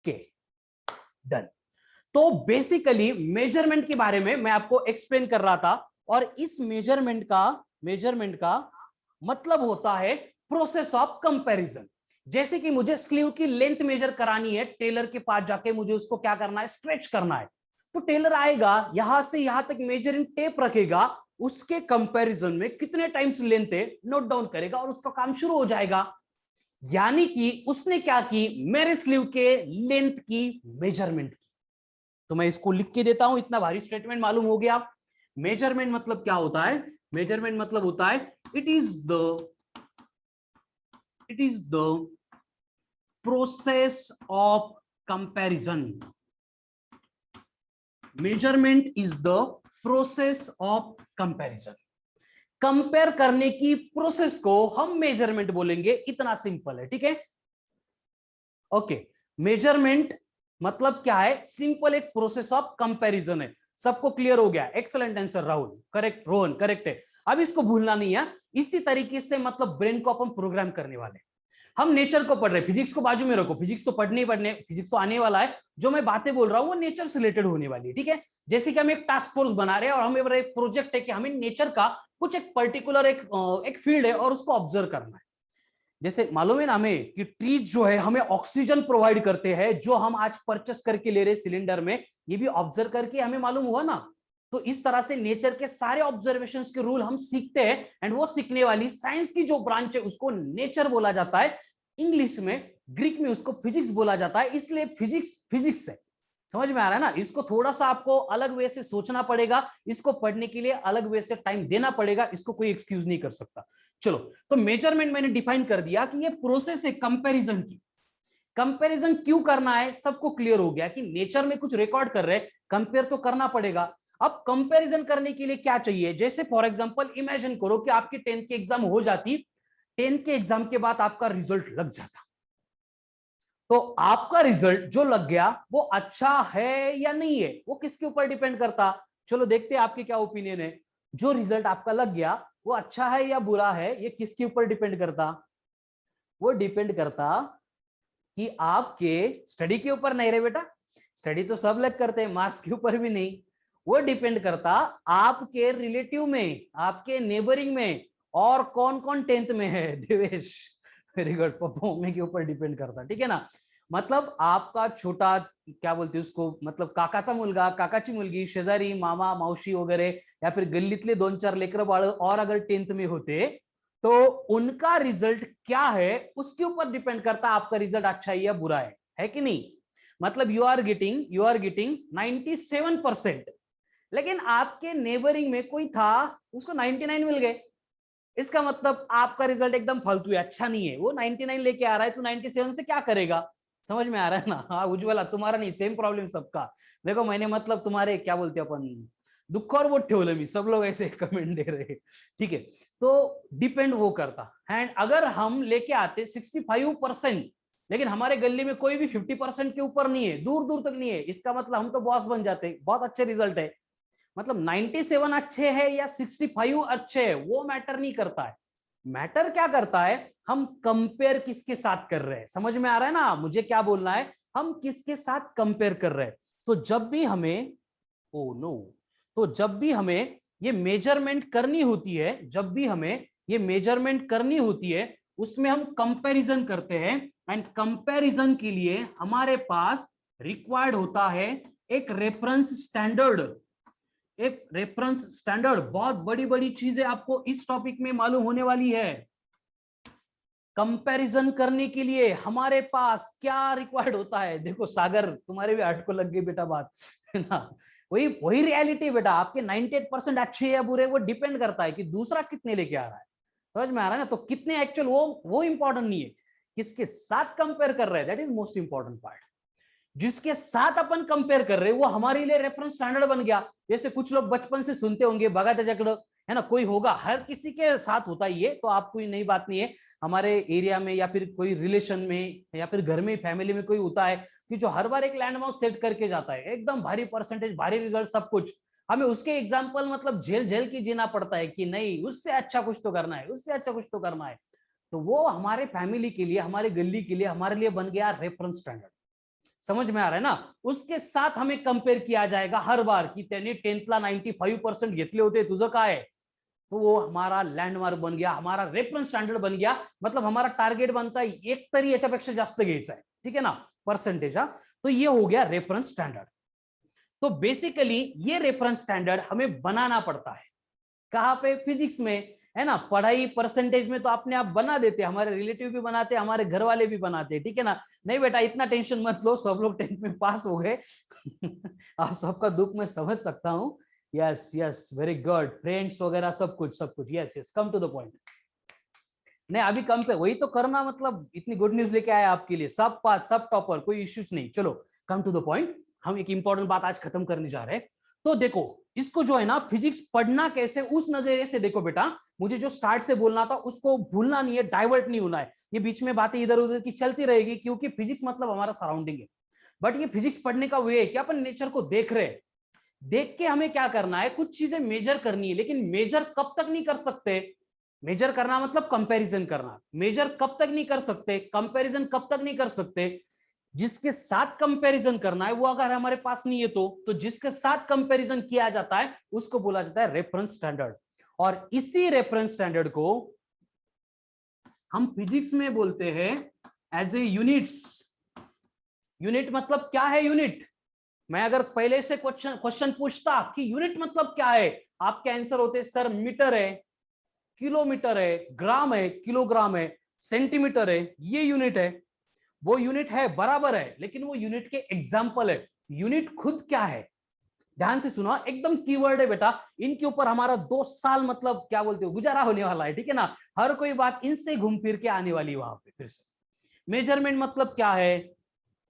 Okay done. तो basically measurement के बारे में मैं आपको एक्सप्लेन कर रहा था, और इस मेजरमेंट का मतलब होता है प्रोसेस ऑफ कंपैरिजन। जैसे कि मुझे स्लीव की लेंथ मेजर करानी है, टेलर के पास जाके मुझे उसको क्या करना है, स्ट्रेच करना है। तो टेलर आएगा, यहां से यहां तक मेजरिंग टेप रखेगा, उसके कंपैरिजन में कितने टाइम्स लेंथ है नोट डाउन करेगा और उसका काम शुरू हो जाएगा। यानी कि उसने क्या की, मेरे स्लीव के लेंथ की मेजरमेंट की। तो मैं इसको लिख के देता हूं, इतना भारी स्टेटमेंट मालूम हो गया। मेजरमेंट मतलब क्या होता है? मेजरमेंट मतलब होता है it is the process of comparison. Measurement is the process of comparison. Compare करने की प्रोसेस को हम मेजरमेंट बोलेंगे, इतना सिंपल है, ठीक है। ओके, मेजरमेंट मतलब क्या है? सिंपल एक प्रोसेस ऑफ कंपैरिजन है। सबको क्लियर हो गया? Excellent answer Rahul, correct. Rohan correct है। अब इसको भूलना नहीं है। इसी तरीके से मतलब ब्रेन को अपन प्रोग्राम करने वाले। हम नेचर को पढ़ रहे, फिजिक्स को बाजू में रखो, फिजिक्स तो पढ़ने फिजिक्स तो आने वाला है। जो मैं बातें बोल रहा हूं वो नेचर से रिलेटेड होने वाली है, ठीक है। जैसे कि हम एक टास्क फोर्स बना रहे हैं और हमें एक प्रोजेक्ट है कि हमें नेचर का कुछ एक पर्टिकुलर एक फील्ड है और उसको ऑब्जर्व करना है। जैसे मालूम है ना हमें कि ट्रीज जो है हमें ऑक्सीजन प्रोवाइड करते हैं, जो हम आज परचेस करके ले रहे सिलेंडर में, ये भी ऑब्जर्व करके हमें मालूम हुआ ना। तो इस तरह से नेचर के सारे ऑब्जर्वेशंस के रूल हम सीखते हैं, एंड वो सीखने वाली साइंस की जो ब्रांच है उसको नेचर बोला जाता है। इंग्लिश में, ग्रीक में उसको फिजिक्स बोला जाता है। इसलिए फिजिक्स है। समझ में आ रहा है ना? इसको थोड़ा सा आपको अलग वे से सोचना पड़ेगा, इसको पढ़ने के लिए अलग वे से टाइम देना पड़ेगा, इसको कोई एक्सक्यूज नहीं कर सकता। चलो, तो मेजरमेंट मैंने डिफाइन कर दिया कि ये प्रोसेस है कंपैरिजन की। कंपैरिजन क्यों करना है सबको क्लियर हो गया कि नेचर में कुछ रिकॉर्ड कर रहे हैं, कंपेयर तो करना पड़ेगा। अब कंपैरिजन करने के लिए क्या चाहिए? जैसे फॉर एग्जांपल इमेजिन करो कि आपकी 10th की एग्जाम हो जाती, 10th के एग्जाम के बाद आपका रिजल्ट लग जाता। तो आपका रिजल्ट जो लग गया वो अच्छा है या नहीं है, वो किसके ऊपर डिपेंड करता? चलो देखते हैं आपके क्या ओपिनियन है। जो रिजल्ट आपका लग गया वो अच्छा है या बुरा है, ये किसके ऊपर डिपेंड करता? वो डिपेंड करता कि आपके स्टडी के ऊपर नहीं रे बेटा, स्टडी तो सब लोग करते हैं, मार्क्स के ऊपर भी नहीं। वो डिपेंड करता आपके रिलेटिव में, आपके नेबरिंग में, और कौन कौन 10th में है। Devesh very good. Pappu mummy के ऊपर डिपेंड करता, ठीक है ना। मतलब आपका छोटा, क्या बोलते हैं उसको, मतलब काकाचा मुलगा, काकाची मुलगी, शेजारी, मामा, मावशी वगैरह, या फिर गल्लीतले 2-4 लेकर बाळ और अगर 10th में होते, तो उनका रिजल्ट क्या है उसके ऊपर डिपेंड करता आपका रिजल्ट अच्छा है या बुरा है कि नहीं। मतलब यू आर गेटिंग 97%, लेकिन आपके नेबरिंग में कोई था उसको 99 मिल गए, इसका मतलब आपका रिजल्ट एकदम फालतू है, अच्छा नहीं है। वो 99 लेके आ रहा है, तो 97 से क्या करेगा? समझ में आ रहा है ना? हाँ उज्ज्वला, तुम्हारा नहीं, सेम प्रॉब्लम सबका। देखो मैंने मतलब तुम्हारे क्या बोलते अपन दुख और वो ठेवलं मी, सब लोग ऐसे कमेंट दे रहे हैं, ठीक है। तो डिपेंड वो करता है। अगर हम लेके आते 65%, लेकिन हमारे गली में कोई भी 50% के ऊपर नहीं है, दूर दूर तक नहीं है, इसका मतलब हम तो बॉस बन जाते, बहुत अच्छे रिजल्ट है। मतलब 97 अच्छे हैं या 65 अच्छे हैं वो मैटर नहीं करता है। मैटर क्या करता है, हम कंपेयर किसके साथ कर रहे हैं। समझ में आ रहा है ना मुझे क्या बोलना है? हम किसके साथ कंपेयर कर रहे हैं। तो जब भी हमें, ओ नो, तो जब भी हमें ये मेजरमेंट करनी होती है, जब भी हमें ये मेजरमेंट करनी होती है, उसमें हम कंपैरिजन करते हैं। एंड कंपैरिजन के लिए हमारे पास रिक्वायर्ड होता है एक रेफरेंस स्टैंडर्ड। एक रेफरेंस स्टैंडर्ड, बहुत बड़ी बड़ी चीजें आपको इस टॉपिक में मालूम होने वाली है। कंपैरिजन करने के लिए हमारे पास क्या रिक्वायर्ड होता है? देखो सागर, तुम्हारे भी हार्ट को लग गई बेटा बात, है ना। वही वही रियलिटी बेटा, आपके 98% अच्छे या बुरे वो डिपेंड करता है कि दूसरा कितने लेके आ रहा है। समझ में आ रहा है ना? तो कितने एक्चुअल, वो इंपॉर्टेंट नहीं है, किसके साथ कंपेयर कर रहे हैं, that is most important part. जिसके साथ अपन कंपेयर कर रहे हैं वो हमारे लिए रेफरेंस स्टैंडर्ड बन गया। जैसे कुछ लोग बचपन से सुनते होंगे बगा त्याच्याकडं, है ना, कोई होगा, हर किसी के साथ होता ही है, तो आपको नई बात नहीं है। हमारे एरिया में या फिर कोई रिलेशन में या फिर घर में फैमिली में कोई होता है कि जो हर बार एक लैंडमार्क सेट करके जाता है, एकदम भारी परसेंटेज, भारी रिजल्ट, सब कुछ। हमें उसके एग्जाम्पल मतलब झेल झेल के जीना पड़ता है कि नहीं उससे अच्छा कुछ तो करना है, उससे अच्छा कुछ तो करना है। तो वो हमारे फैमिली के लिए, हमारे गली के लिए, हमारे लिए बन गया रेफरेंस स्टैंडर्ड। समझ में आ रहा है ना, उसके साथ हमें कंपेयर किया जाएगा हर बार कि त्यांनी 10th 95% घेतले होते, तुझं काय आहे? तो वो हमारा लँडमार्क बन गया, हमारा रेफरन्स स्टँडर्ड बन गया. मतलब हमारा टार्गेट बनता है एक तरी याच्यापेक्षा जास्त घ्यायचा आहे, ठीक है ना, परसेंटेज. तो ये हो गया रेफरन्स स्टैंडर्ड. तो बेसिकली ये रेफरेंस स्टैंडर्ड हमें बनाना पड़ता है. कहां पे? फिजिक्स में, है ना. पढ़ाई परसेंटेज में तो अपने आप बना देते, हमारे रिलेटिव भी बनाते, हमारे घर वाले भी बनाते, ठीक है ना. नहीं बेटा इतना टेंशन मत लो, सब लोग 10th में पास हो गए. आप सबका दुख मैं समझ सकता हूं. Yes yes, very good. Friends वगैरह सब कुछ, yes yes, come to the point. नहीं अभी कम पे वही तो करना, मतलब इतनी गुड न्यूज लेके आया आपके लिए, सब पास सब टॉपर, कोई इश्यूज नहीं. चलो कम टू द पॉइंट. हम एक इंपॉर्टेंट बात आज खत्म करने जा रहे हैं. तो देखो इसको जो है ना, फिजिक्स पढ़ना कैसे उस नजरिए से देखो बेटा. मुझे जो स्टार्ट से बोलना था उसको भूलना नहीं है, डाइवर्ट नहीं होना है. ये बीच में बातें इधर उधर की चलती रहेगी, क्योंकि फिजिक्स मतलब हमारा सराउंडिंग है. बट ये फिजिक्स पढ़ने का वे है कि अपन नेचर को देख रहे हैं. देख के हमें क्या करना है, कुछ चीजें मेजर करनी है. लेकिन मेजर कब तक नहीं कर सकते? मेजर करना मतलब कंपैरिजन करना. मेजर कब तक नहीं कर सकते? कंपैरिजन कब तक नहीं कर सकते? जिसके साथ कंपैरिजन करना है वो अगर हमारे पास नहीं है तो जिसके साथ कंपैरिजन किया जाता है उसको बोला जाता है रेफरेंस स्टैंडर्ड. और इसी रेफरेंस स्टैंडर्ड को हम फिजिक्स में बोलते हैं एज ए यूनिट्स. यूनिट मतलब क्या है? यूनिट, मैं अगर पहले से क्वेश्चन पूछता कि यूनिट मतलब क्या है, आपके आंसर होते सर मीटर है, किलोमीटर है, ग्राम है, किलोग्राम है, सेंटीमीटर है, ये यूनिट है. वो यूनिट है, बराबर है, लेकिन वो यूनिट के एग्जाम्पल है. यूनिट खुद क्या है? ध्यान से सुनो, एकदम कीवर्ड है बेटा. इनके ऊपर हमारा 2 साल मतलब क्या बोलते हो गुजारा होने वाला है, ठीक है ना. हर कोई बात इनसे घूम फिर के आने वाली वहां पे फिर से. मेजरमेंट मतलब क्या है?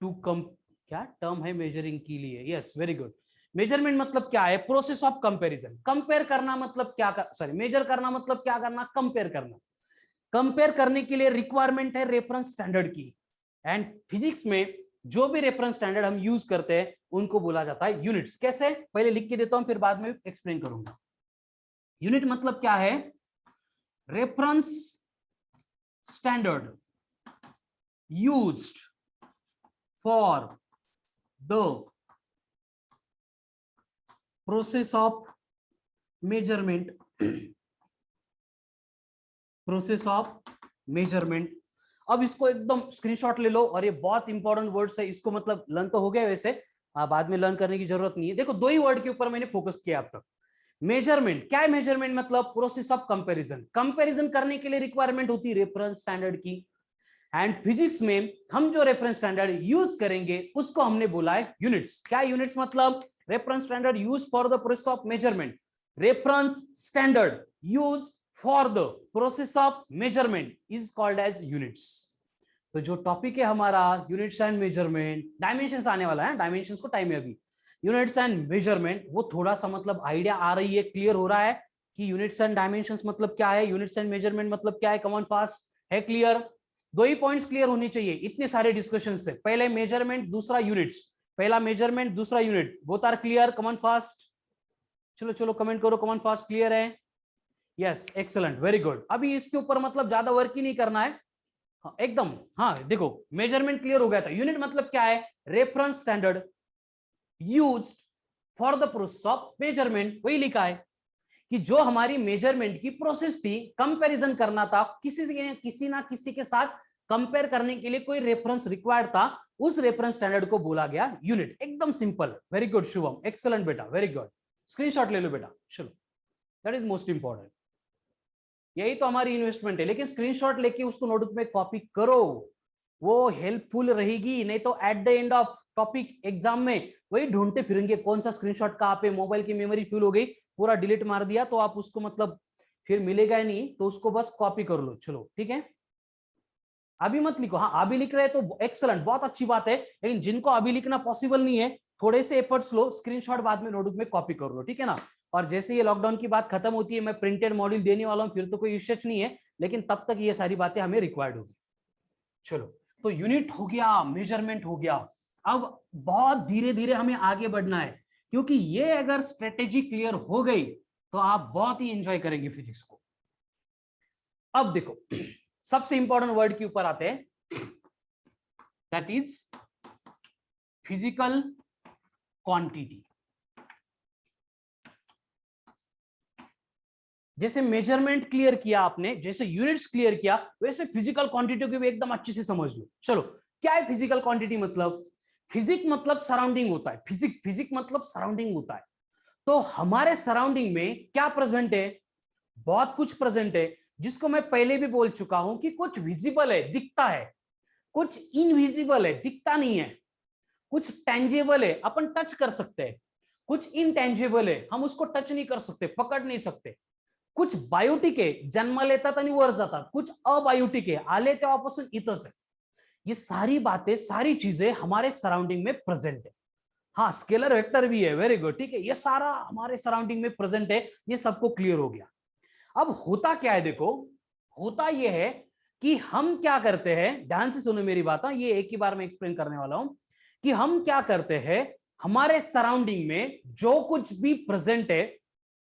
टू कम, क्या टर्म है मेजरिंग के लिए? Yes very good. मेजरमेंट मतलब क्या है? Process of comparison. कंपेयर करना मतलब क्या सॉरी, मेजर करना मतलब क्या करना? कंपेयर करना. कंपेयर करने के लिए रिक्वायरमेंट है रेफरेंस स्टैंडर्ड की. एंड फिजिक्स में जो भी रेफरेंस स्टैंडर्ड हम यूज करते हैं उनको बोला जाता है यूनिट्स. कैसे? पहले लिख के देता हूं, फिर बाद में एक्सप्लेन करूंगा. यूनिट मतलब क्या है? Reference standard used for the process of measurement. Process of measurement. अब इसको एकदम स्क्रीनशॉट ले लो, और ये बहुत इंपॉर्टेंट वर्ड्स है. इसको मतलब लर्न तो हो गया वैसे, बाद में लर्न करने की जरूरत नहीं है. देखो दो ही वर्ड के ऊपर मैंने फोकस किया अब तक. मेजरमेंट क्या है? मेजरमेंट मतलब प्रोसेस ऑफ कंपैरिजन. कंपैरिजन करने के लिए रिक्वायरमेंट होती है रेफरेंस स्टैंडर्ड की. एंड फिजिक्स में हम जो रेफरेंस स्टैंडर्ड यूज करेंगे उसको हमने बोला है यूनिट्स. क्या यूनिट्स मतलब? Reference standard use for the process of measurement. Reference standard use for the process of measurement is called as units. तो जो टॉपिक है हमारा यूनिट्स एंड मेजरमेंट, डायमेंशंस आने वाला है, डायमेंशंस को टाइम है अभी. यूनिट्स एंड मेजरमेंट, वो थोड़ा सा मतलब आइडिया आ रही है, क्लियर हो रहा है कि यूनिट्स एंड डायमेंशंस मतलब क्या है, यूनिट्स एंड मेजरमेंट मतलब क्या है. कमॉन फास्ट, है क्लियर? दो ही पॉइंट्स क्लियर होने चाहिए इतने सारे डिस्कशन से. पहले मेजरमेंट, दूसरा यूनिट्स. पहला मेजरमेंट, दूसरा unit. Both are clear? Come on fast, चलो चलो कमेंट करो, कमॉन फास्ट. क्लियर है? Yes excellent, very good. अभी इसके ऊपर मतलब ज्यादा वर्क ही नहीं करना है. हाँ, एकदम. हाँ देखो मेजरमेंट क्लियर हो गया था. यूनिट मतलब क्या है? Reference standard used for the process of measurement. वही लिखा है कि जो हमारी मेजरमेंट की प्रोसेस थी, कंपैरिजन करना था, किसी ना किसी के साथ कंपेयर करने के लिए कोई रेफरेंस रिक्वायर्ड था, उस रेफरेंस स्टैंडर्ड को बोला गया यूनिट. एकदम simple. Very good Shubham, excellent बेटा, वेरी गुड. स्क्रीनशॉट ले लो बेटा, चलो, दैट इज मोस्ट इंपॉर्टेंट. यही तो हमारी इन्वेस्टमेंट है. लेकिन स्क्रीनशॉट लेके उसको नोटबुक में कॉपी करो, वो हेल्पफुल रहेगी. नहीं तो at the end of topic exam में वही ढूंढते फिरेंगे कौन सा स्क्रीनशॉट कहां पे. मोबाइल की मेमोरी फुल हो गई, पूरा डिलीट मार दिया, तो आप उसको मतलब फिर मिलेगा ही नहीं. तो उसको बस कॉपी कर लो. चलो ठीक है, अभी मत लिखो. हाँ अभी लिख रहे हैं तो एक्सलेंट, बहुत अच्छी बात है. लेकिन जिनको अभी लिखना पॉसिबल नहीं है, थोड़े से एफर्ट्स लो, स्क्रीनशॉट बाद में नोटबुक में कॉपी कर लो, ठीक है ना. और जैसे ये लॉकडाउन की बात खत्म होती है, मैं प्रिंटेड मॉड्यूल देने वाला हूं, फिर तो कोई इश्यू नहीं है. लेकिन तब तक ये सारी बातें हमें रिक्वायर्ड होगी. चलो, तो यूनिट हो गया, मेजरमेंट हो गया. अब बहुत धीरे धीरे हमें आगे बढ़ना है, क्योंकि ये अगर स्ट्रेटेजी क्लियर हो गई तो आप बहुत ही एंजॉय करेंगे फिजिक्स को. अब देखो सबसे इंपॉर्टेंट वर्ड के ऊपर आते हैं, दैट इज फिजिकल क्वांटिटी। जैसे मेजरमेंट क्लियर किया आपने, जैसे यूनिट्स क्लियर किया, वैसे फिजिकल क्वांटिटी को भी एकदम अच्छे से समझ लो। चलो, क्या है फिजिकल क्वांटिटी? मतलब फिजिक मतलब सराउंडिंग होता है, फिजिक मतलब सराउंडिंग होता है। तो हमारे सराउंडिंग में क्या प्रेजेंट है? बहुत कुछ प्रेजेंट है, जिसको मैं पहले भी बोल चुका हूं कि कुछ विजिबल है, दिखता है, कुछ इनविजिबल है, दिखता नहीं है, कुछ टेंजेबल है, अपन टच कर सकते हैं, कुछ इनटेंजेबल है, हम उसको टच नहीं कर सकते, पकड़ नहीं सकते, कुछ बायोटिक आहे, जन्माला येतात आणि वर जातात, कुछ अबायोटिक आहे, आले तेव्हापासून इथंच आहे। ये सारी बातें, सारी चीजें हमारे सराउंडिंग में प्रेजेंट है। हाँ, स्केलर वेक्टर भी है, वेरी गुड, ठीक है, ये सारा हमारे सराउंडिंग में प्रेजेंट है, ये सबको क्लियर हो गया। अब होता क्या है, देखो, होता यह है कि हम क्या करते हैं, ध्यान से सुनो मेरी बात, ये एक ही बार में एक्सप्लेन करने वाला हूं कि हम क्या करते हैं, हमारे सराउंडिंग में जो कुछ भी प्रेजेंट है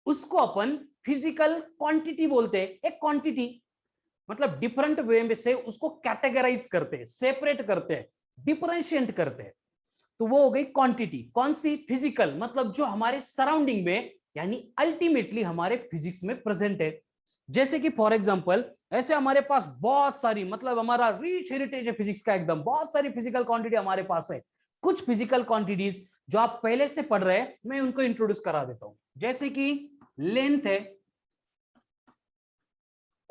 उसको अपन फिजिकल क्वांटिटी बोलते हैं। एक क्वांटिटी मतलब डिफरेंट वे में से उसको कैटेगराइज करते हैं, सेपरेट करते हैं, डिफरेंशिएट करते हैं, तो वो हो गई क्वांटिटी। कौन सी? फिजिकल, मतलब जो हमारे सराउंडिंग में यानी अल्टीमेटली हमारे फिजिक्स में प्रेजेंट है। जैसे कि फॉर एग्जांपल, ऐसे हमारे पास बहुत सारी, मतलब हमारा रिच हेरिटेज है फिजिक्स का, एकदम बहुत सारी फिजिकल क्वांटिटी हमारे पास है। कुछ फिजिकल क्वांटिटीज जो आप पहले से पढ़ रहे हैं, मैं उनको इंट्रोड्यूस करा देता हूं। जैसे कि लेंथ है,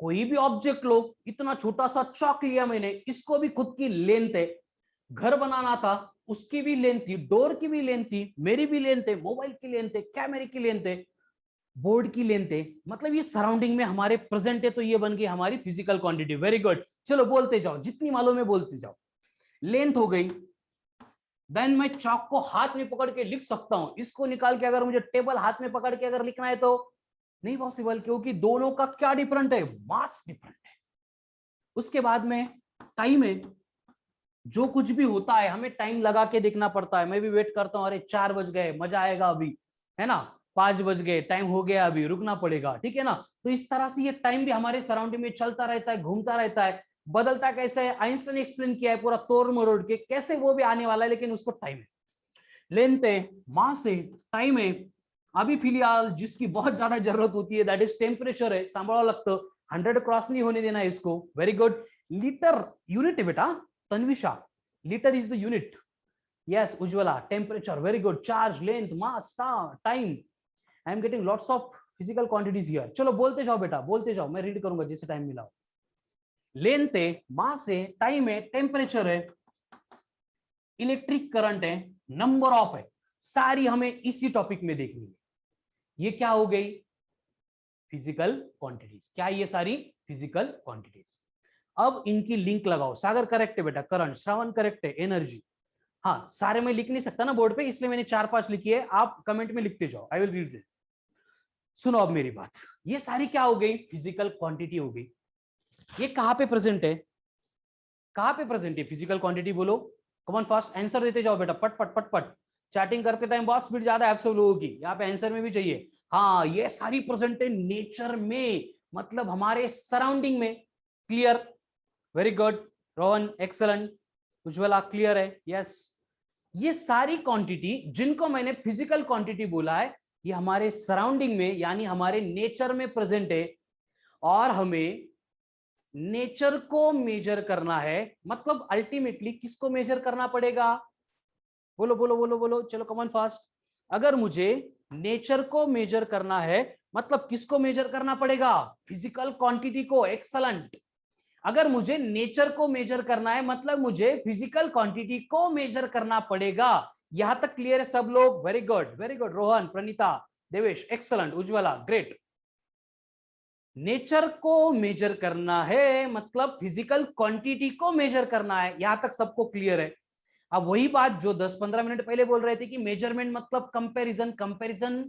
कोई भी ऑब्जेक्ट लो, इतना छोटा सा चौक लिया मैंने, इसको भी खुद की लेंथ है। घर बनाना था, उसकी भी लेंथ थी, डोर की भी लेंथ थी, मेरी भी लेंथ है, मोबाइल की लेंथ है, कैमरे की लेंथ है, बोर्ड की लेंथ है। मतलब ये सराउंडिंग में हमारे प्रेजेंट है, तो ये बन गई हमारी फिजिकल क्वांटिटी। वेरी गुड, चलो बोलते जाओ, जितनी मालूम है बोलते जाओ। लेंथ हो गई, देन मैं चौक को हाथ में पकड़ के लिख सकता हूं, इसको निकाल के अगर मुझे टेबल हाथ में पकड़ के अगर लिखना है तो नहीं पॉसिबल, क्योंकि दोनों का क्या डिफरेंट है? मास डिफरेंट है। उसके बाद में टाइम है, जो कुछ भी होता है हमें टाइम लगा के देखना पड़ता है। मैं भी वेट करता हूँ, अरे 4 बज गए, मजा आएगा अभी, है ना, 5 बज गए, टाइम हो गया, अभी रुकना पड़ेगा, ठीक है ना। तो इस तरह से ये टाइम भी हमारे सराउंडिंग में चलता रहता है, घूमता रहता है, बदलता कैसे है, आइंस्टाइन ने एक्सप्लेन किया है पूरा तोड़ मरोड़ के, कैसे वो भी आने वाला है, लेकिन उसको टाइम है। लेंथ है, मास है, टाइम है। अभी फिलहाल जिसकी बहुत ज्यादा जरूरत होती है, दैट इज टेम्परेचर है, सांभाळावं लागतं, 100 क्रॉस नहीं होने देना है इसको। Very good. लीटर यूनिट है बेटा, Tanvisha, litre is the unit. Yes Ujjwala, temperature, very good. Charge, length, mass, time, I am getting lots of physical quantities here. चलो बोलते जाओ बेटा, बोलते जाओ, मैं रीड करूंगा जैसे टाइम मिला। लेंथ है, मास है, टाइम है, टेम्परेचर है, इलेक्ट्रिक करंट है, नंबर ऑफ है, सारी हमें इसी टॉपिक में देखनी है। ये क्या हो गई? Physical quantities. क्या ये सारी? Physical quantities. अब इनकी लिंक लगाओ। सागर करेक्ट है बेटा, करंट, श्रावण करेक्ट है, एनर्जी। हाँ, सारे मैं लिख नहीं सकता ना बोर्ड पे, इसलिए मैंने 4-5 लिखी है, आप कमेंट में लिखते जाओ, आई विल रीड इट। सुनो अब मेरी बात, ये सारी क्या हो गई? फिजिकल क्वांटिटी हो गई। ये कहां पे प्रेजेंट है? कहां पे प्रेजेंट है फिजिकल क्वांटिटी? बोलो, कमॉन फास्ट आंसर देते जाओ बेटा, पट पट पट पट। चैटिंग करते टाइम बहुत स्पीड ज्यादा है आप सब लोगों की, यहाँ पे आंसर में भी चाहिए। हाँ, ये सारी प्रेजेंट है नेचर में, मतलब हमारे सराउंडिंग में। Clear? Very good Rohan, excellent. Ujjwala clear है? यस। ये सारी क्वांटिटी जिनको मैंने फिजिकल क्वांटिटी बोला है, ये हमारे सराउंडिंग में यानी हमारे नेचर में प्रेजेंट है। और हमें नेचर को मेजर करना है, मतलब अल्टीमेटली किसको मेजर करना पड़ेगा? बोलो बोलो बोलो बोलो, चलो कमॉन फास्ट। अगर मुझे नेचर को मेजर करना है, मतलब किसको मेजर करना पड़ेगा? फिजिकल क्वांटिटी को। एक्सलेंट। अगर मुझे नेचर को मेजर करना है, मतलब मुझे फिजिकल क्वांटिटी को मेजर करना पड़ेगा। यहां तक क्लियर है सब लोग? Very good, very good. Rohan, Praneeta, Devesh, excellent, Ujjwala, great. Nature को मेजर करना है, मतलब फिजिकल क्वांटिटी को मेजर करना है। यहां तक सबको क्लियर है? अब वही बात जो 10-15 मिनट पहले बोल रहे थे कि मेजरमेंट मतलब कंपैरिजन, कंपैरिजन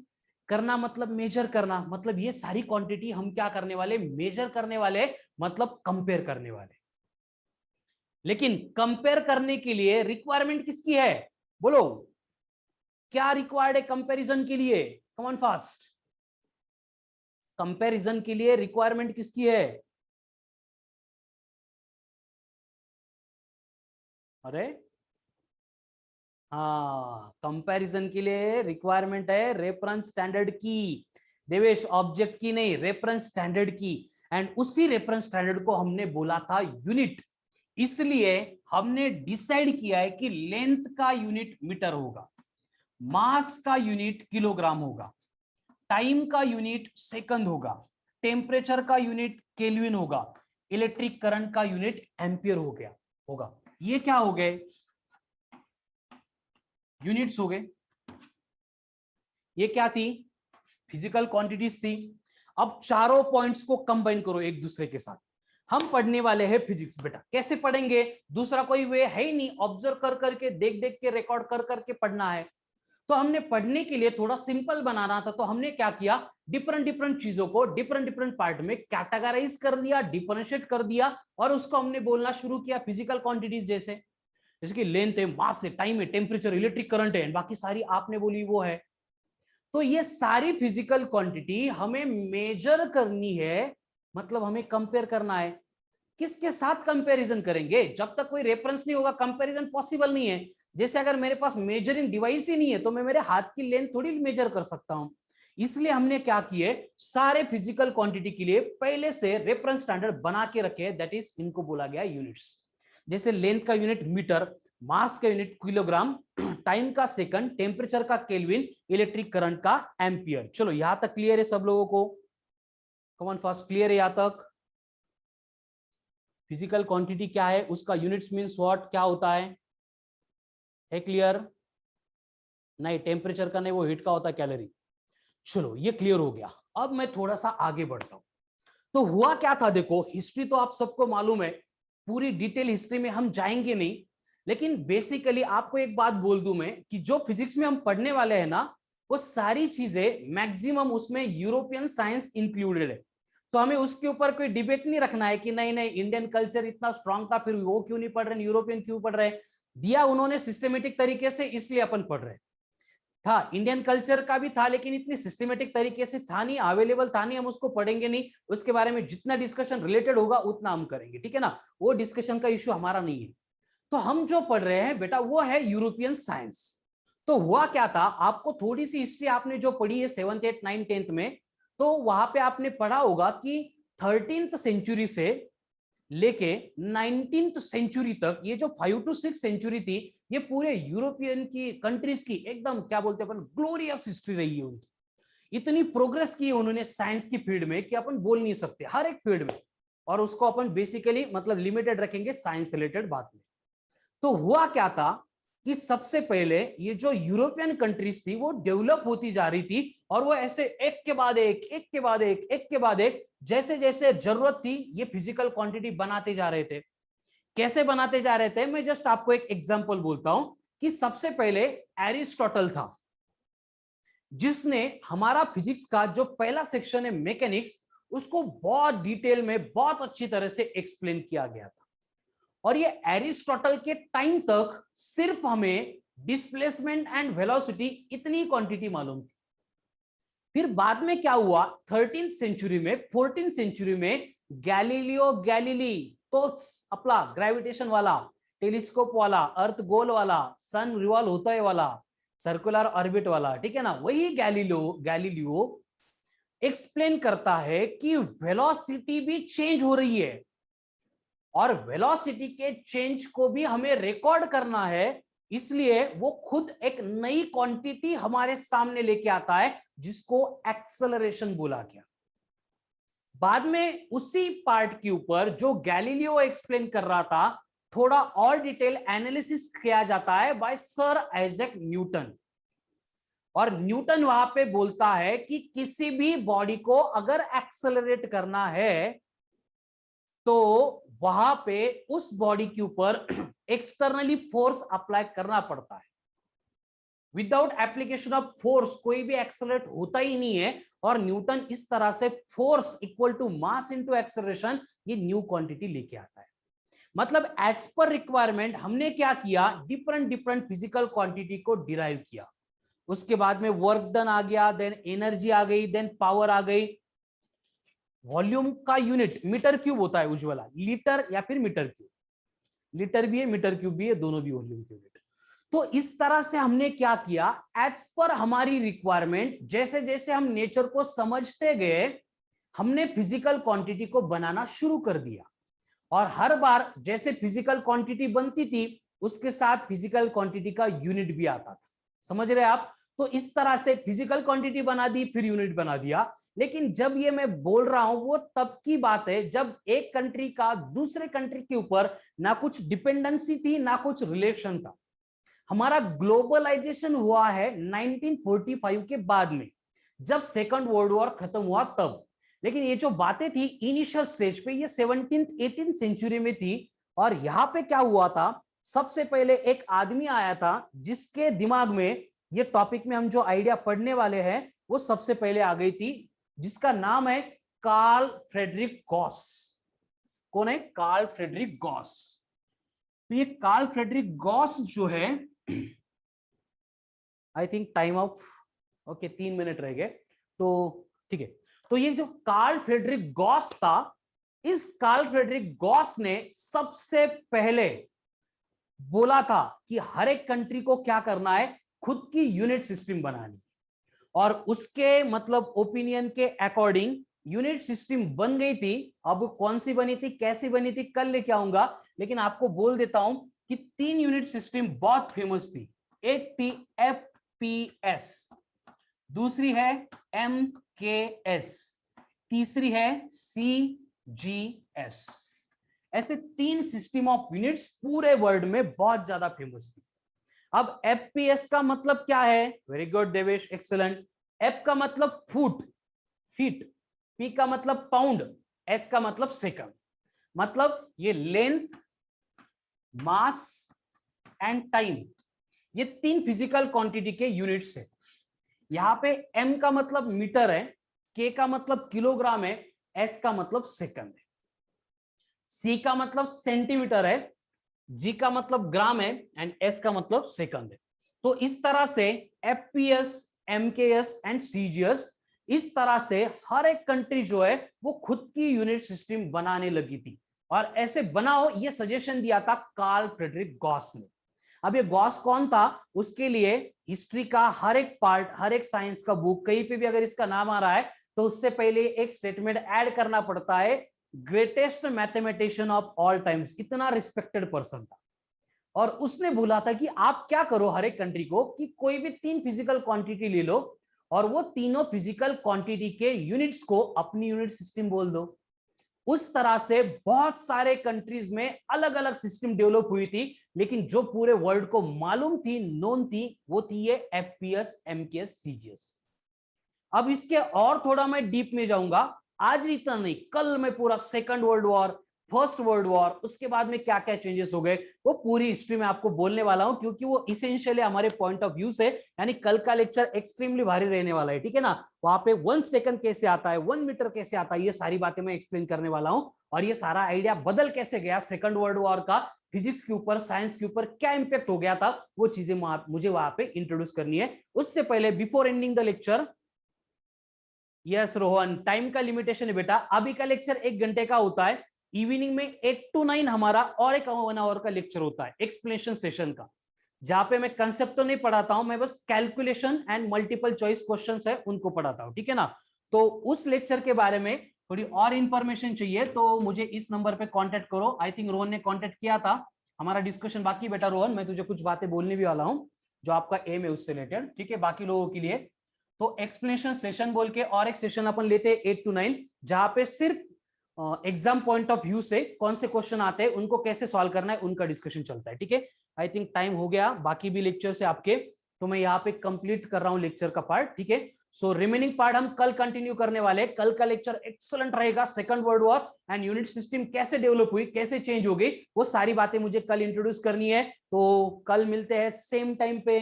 करना मतलब मेजर करना, मतलब ये सारी क्वांटिटी हम क्या करने वाले? मेजर करने वाले, मतलब कंपेयर करने वाले। लेकिन कंपेयर करने के लिए रिक्वायरमेंट किसकी है? बोलो, क्या रिक्वायर्ड है कंपैरिजन के लिए? Come on fast. कंपैरिजन के लिए रिक्वायरमेंट किसकी है? अरे हाँ, कंपैरिजन के लिए रिक्वायरमेंट है रेफरेंस स्टैंडर्ड की, देवेश, ऑब्जेक्ट की नहीं, रेफरेंस स्टैंडर्ड की। एंड उसी रेफरेंस स्टैंडर्ड को हमने बोला था यूनिट, इसलिए हमने डिसाइड किया है कि लेंथ का यूनिट मीटर होगा, मास का यूनिट किलोग्राम होगा, टाइम का यूनिट सेकंड होगा, टेम्परेचर का यूनिट केल्विन होगा, इलेक्ट्रिक करंट का यूनिट एम्पियर हो गया होगा। ये क्या हो गए? यूनिट्स हो गए। ये क्या थी? फिजिकल क्वांटिटीज थी। अब चारों पॉइंट्स को कंबाइन करो एक दूसरे के साथ। हम पढ़ने वाले हैं फिजिक्स बेटा। कैसे पढ़ेंगे? दूसरा कोई वे है ही नहीं, ऑब्जर्व कर करके, देख देख के, रिकॉर्ड कर करके पढ़ना है। तो हमने पढ़ने के लिए थोड़ा सिंपल बनाना था, तो हमने क्या किया, डिफरेंट डिफरेंट चीजों को डिफरेंट डिफरेंट पार्ट में कैटेगराइज कर दिया, डिफरेंशिएट कर दिया, और उसको हमने बोलना शुरू किया फिजिकल क्वांटिटीज, जैसे जैसे कि लेंथ है, मास है, टाइम है, टेम्परेचर, इलेक्ट्रिक करंट है, बाकी सारी आपने बोली वो है। तो ये सारी फिजिकल क्वांटिटी हमें मेजर करनी है, मतलब हमें कंपेयर करना है। किसके साथ कंपैरिजन करेंगे? जब तक कोई रेफरेंस नहीं होगा कंपैरिजन पॉसिबल नहीं है। जैसे अगर मेरे पास मेजरिंग डिवाइस ही नहीं है तो मैं मेरे हाथ की लेंथ थोड़ी मेजर कर सकता हूं। इसलिए हमने क्या किए, सारे फिजिकल क्वांटिटी के लिए पहले से रेफरेंस स्टैंडर्ड बना के रखे, दैट इज इनको बोला गया यूनिट्स। जैसे लेंथ का यूनिट मीटर, मास का यूनिट किलोग्राम, टाइम का सेकंड, टेम्परेचर का केल्विन, इलेक्ट्रिक करंट का एम्पियर। चलो यहां तक क्लियर है सब लोगों को? कमॉन फास्ट, क्लियर है यहां तक? फिजिकल क्वांटिटी क्या है, उसका यूनिट्स मींस व्हाट, क्या होता है क्लियर? नहीं, टेम्परेचर का नहीं, वो हीट का होता है, कैलोरी। चलो ये क्लियर हो गया। अब मैं थोड़ा सा आगे बढ़ता हूं। तो हुआ क्या था, देखो हिस्ट्री तो आप सबको मालूम है, पूरी डिटेल हिस्ट्री में हम जाएंगे नहीं, लेकिन बेसिकली आपको एक बात बोल दूं मैं कि जो फिजिक्स में हम पढ़ने वाले हैं ना, वो सारी चीजें मैक्सिमम उसमें यूरोपियन साइंस इंक्लूडेड है। तो हमें उसके ऊपर कोई डिबेट नहीं रखना है कि नहीं नहीं इंडियन कल्चर इतना स्ट्रांग था फिर वो क्यों नहीं पढ़ रहे, यूरोपियन क्यों पढ़ रहे। दिया उन्होंने सिस्टमेटिक तरीके से, इसलिए अपन पढ़ रहे था। इंडियन कल्चर का भी था लेकिन इतनी सिस्टमेटिक तरीके से था नहीं, अवेलेबल था नहीं, हम उसको पढ़ेंगे नहीं। उसके बारे में जितना डिस्कशन रिलेटेड होगा उतना हम करेंगे, ठीक है ना? वो डिस्कशन का इश्यू हमारा नहीं है। तो हम जो पढ़ रहे हैं बेटा वो है यूरोपियन साइंस। तो हुआ क्या था, आपको थोड़ी सी हिस्ट्री आपने जो पढ़ी है 7th 8th 9th 10th में, तो वहां पे आपने पढ़ा होगा कि 13th सेंचुरी से लेके 19th सेंचुरी तक, ये जो 5 to 6 सेंचुरी थी, ये पूरे यूरोपियन की कंट्रीज की एकदम क्या बोलते हैं अपन, ग्लोरियस हिस्ट्री रही है उनकी। इतनी प्रोग्रेस की उन्होंने साइंस की फील्ड में कि अपन बोल नहीं सकते, हर एक फील्ड में। और उसको अपन बेसिकली मतलब लिमिटेड रखेंगे साइंस रिलेटेड बात में। तो हुआ क्या था कि सबसे पहले ये जो यूरोपियन कंट्रीज थी वो डेवलप होती जा रही थी, और वो ऐसे एक के बाद एक, एक के बाद एक, एक के बाद एक, जैसे जैसे जरूरत थी ये फिजिकल क्वांटिटी बनाते जा रहे थे। कैसे बनाते जा रहे थे, मैं जस्ट आपको एक एग्जांपल बोलता हूं कि सबसे पहले एरिस्टोटल था, जिसने हमारा फिजिक्स का जो पहला सेक्शन है मैकेनिक्स, उसको बहुत डिटेल में बहुत अच्छी तरह से एक्सप्लेन किया गया था। और ये एरिस्टोटल के टाइम तक सिर्फ हमें डिस्प्लेसमेंट एंड वेलोसिटी इतनी क्वांटिटी मालूम थी। फिर बाद में क्या हुआ, 13th सेंचुरी में, 14th सेंचुरी में गैलीलियो गैलीली, तो अपना ग्रेविटेशन वाला, टेलीस्कोप वाला, अर्थ गोल वाला, सन रिवॉल्व होता है वाला, सर्कुलर ऑर्बिट वाला, ठीक है ना, वही गैलीलियो गैलीलियो एक्सप्लेन करता है कि वेलोसिटी भी चेंज हो रही है, और वेलोसिटी के चेंज को भी हमें रिकॉर्ड करना है। इसलिए वो खुद एक नई क्वांटिटी हमारे सामने लेके आता है जिसको एक्सेलरेशन बोला गया। बाद में उसी पार्ट के ऊपर जो गैलीलियो एक्सप्लेन कर रहा था, थोड़ा और डिटेल एनालिसिस किया जाता है बाय सर आइजैक न्यूटन। और न्यूटन वहां पे बोलता है कि किसी भी बॉडी को अगर एक्सेलरेट करना है तो वहां पे उस बॉडी के ऊपर एक्सटर्नली फोर्स अप्लाई करना पड़ता है। विदाउट एप्लीकेशन ऑफ फोर्स कोई भी एक्सेलरेट होता ही नहीं है। और न्यूटन इस तरह से force equal to mass into acceleration, ये न्यू क्वांटिटी लेके आता है। मतलब एज पर रिक्वायरमेंट हमने क्या किया, डिफरेंट डिफरेंट फिजिकल क्वांटिटी को डिराइव किया। उसके बाद में वर्क डन आ गया, देन एनर्जी आ गई, देन पावर आ गई। वॉल्यूम का यूनिट मीटर क्यूब होता है उज्ज्वला, लीटर या फिर मीटर क्यूब, लीटर भी है मीटर क्यूब भी है, दोनों भी वॉल्यूम की यूनिट। तो इस तरह से हमने क्या किया, एज पर हमारी रिक्वायरमेंट, जैसे जैसे हम नेचर को समझते गए हमने फिजिकल क्वांटिटी को बनाना शुरू कर दिया। और हर बार जैसे फिजिकल क्वांटिटी बनती थी उसके साथ फिजिकल क्वांटिटी का यूनिट भी आता था। समझ रहे आप? तो इस तरह से फिजिकल क्वांटिटी बना दी, फिर यूनिट बना दिया। लेकिन जब ये मैं बोल रहा हूं वो तब की बात है जब एक कंट्री का दूसरे कंट्री के ऊपर ना कुछ डिपेंडेंसी थी ना कुछ रिलेशन था। हमारा ग्लोबलाइजेशन हुआ है 1945 के बाद में, जब सेकंड वर्ल्ड वॉर खत्म हुआ तब। लेकिन ये जो बातें थी इनिशियल स्टेज पे ये 17th 18th सेंचुरी में थी। और यहां पे क्या हुआ था, सबसे पहले एक आदमी आया था जिसके दिमाग में ये टॉपिक में हम जो आइडिया पढ़ने वाले हैं वो सबसे पहले आ गई थी, जिसका नाम है कार्ल फ्रेडरिक गॉस। कौन है? Karl Frederick Gauss. तो ये कार्ल फ्रेडरिक गॉस जो है, I think time of, okay 3 minute रह गए तो ठीक है। तो ये जो कार्ल फ्रेडरिक गॉस था, इस कार्ल फ्रेडरिक गॉस ने सबसे पहले बोला था कि हर एक कंट्री को क्या करना है, खुद की यूनिट सिस्टम बनानी। और उसके मतलब ओपिनियन के अकॉर्डिंग यूनिट सिस्टम बन गई थी। अब कौन सी बनी थी, कैसी बनी थी, कल लेके आऊंगा। लेकिन आपको बोल देता हूं कि 3 यूनिट सिस्टम बहुत फेमस थी। एक थी FPS, दूसरी है MKS, तीसरी है CGS। ऐसे 3 सिस्टम ऑफ यूनिट्स पूरे वर्ल्ड में बहुत ज्यादा फेमस थी। अब FPS का मतलब क्या है? Very good Devesh, excellent. F का मतलब फुट, फीट। P का मतलब पाउंड, S का मतलब सेकंड। मतलब ये लेंथ, मास एंड टाइम, ये 3 फिजिकल क्वांटिटी के यूनिट्स है। यहां पे M का मतलब मीटर है, K का मतलब किलोग्राम है, S का मतलब सेकंड है, C का मतलब सेंटीमीटर है, G का मतलब ग्राम है एंड S का मतलब सेकंड है। तो इस तरह से FPS, MKS एंड CGS, इस तरह से हर एक कंट्री जो है वो खुद की यूनिट सिस्टम बनाने लगी थी। और ऐसे बनाओ ये सजेशन दिया था कार्ल फ्रेडरिक गॉस ने। अब ये गॉस कौन था? उसके लिए हिस्ट्री का हर एक पार्ट, हर एक साइंस का बुक कहीं पे भी अगर इसका नाम आ रहा है तो उससे पहले एक स्टेटमेंट ऐड करना पड़ता है, greatest mathematician of all times. इतना रिस्पेक्टेड पर्सन था। और उसने बोला था कि आप क्या करो हर एक कंट्री को कि कोई भी 3 फिजिकल क्वांटिटी ले लो और वो तीनों फिजिकल क्वांटिटी के यूनिट्स को अपनी यूनिट सिस्टम बोल दो। उस तरह से बहुत सारे कंट्रीज में अलग अलग सिस्टम डेवलप हुई थी, लेकिन जो पूरे वर्ल्ड को मालूम थी, नोन थी, वो थी ये FPS, MKS, CGS। अब इसके और थोड़ा मैं डीप में जाऊंगा। आज इतना नहीं, कल मैं पूरा second world war, first world war, उसके बाद में क्या क्या चेंजेस हो गए वो पूरी हिस्ट्री में आपको बोलने वाला हूं, क्योंकि वो इसेंशियली हमारे पॉइंट ऑफ व्यू से, यानी कल का लेक्चर एक्सट्रीमली भारी रहने वाला है। ठीक है ना? वहां पे 1 सेकंड कैसे आता है, 1 मीटर कैसे आता है, ये सारी बातें मैं एक्सप्लेन करने वाला हूं। और ये सारा आइडिया बदल कैसे गया सेकंड वर्ल्ड वॉर का, फिजिक्स के ऊपर, साइंस के ऊपर क्या इंपैक्ट हो गया था, वो चीजें मुझे वहां पे इंट्रोड्यूस करनी है। उससे पहले before ending the lecture, yes Rohan, time का लिमिटेशन है बेटा। अभी का लेक्चर 1 घंटे का होता है, इवनिंग में 8 to 9 हमारा और एक 1 आवर का लेक्चर होता है एक्सप्लेनेशन सेशन का, जहां पे मैं कंसेप्ट तो नहीं पढ़ाता हूं, मैं बस calculation and multiple choice questions है उनको पढ़ाता हूं। ठीक है ना? तो उस लेक्चर के बारे में थोड़ी और इंफॉर्मेशन चाहिए तो मुझे इस नंबर पे कांटेक्ट करो। आई थिंक रोहन ने कांटेक्ट किया था। हमारा डिस्कशन बाकी बेटा रोहन, मैं तुझे कुछ बातें बोलने भी वाला हूं जो आपका एम है उससे रिलेटेड। ठीक है? बाकी लोगों के लिए तो एक्सप्लेनेशन सेशन बोल के और एक सेशन अपन लेते हैं 8 to 9, जहां पे सिर्फ एग्जाम पॉइंट ऑफ व्यू से कौन से क्वेश्चन आते हैं, उनको कैसे सॉल्व करना है, उनका डिस्कशन चलता है। ठीक है? आई थिंक टाइम हो गया बाकी भी लेक्चर से आपके, तो मैं यहाँ पे कंप्लीट कर रहा हूँ लेक्चर का पार्ट। ठीक है? सो रिमेनिंग पार्ट हम कल कंटिन्यू करने वाले हैं। कल का लेक्चर एक्सलेंट रहेगा, second world war and unit system कैसे डेवलप हुई, कैसे चेंज हो गई, वो सारी बातें मुझे कल इंट्रोड्यूस करनी है। तो कल मिलते हैं सेम टाइम पे,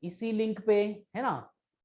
इसी लिंक पे, है ना?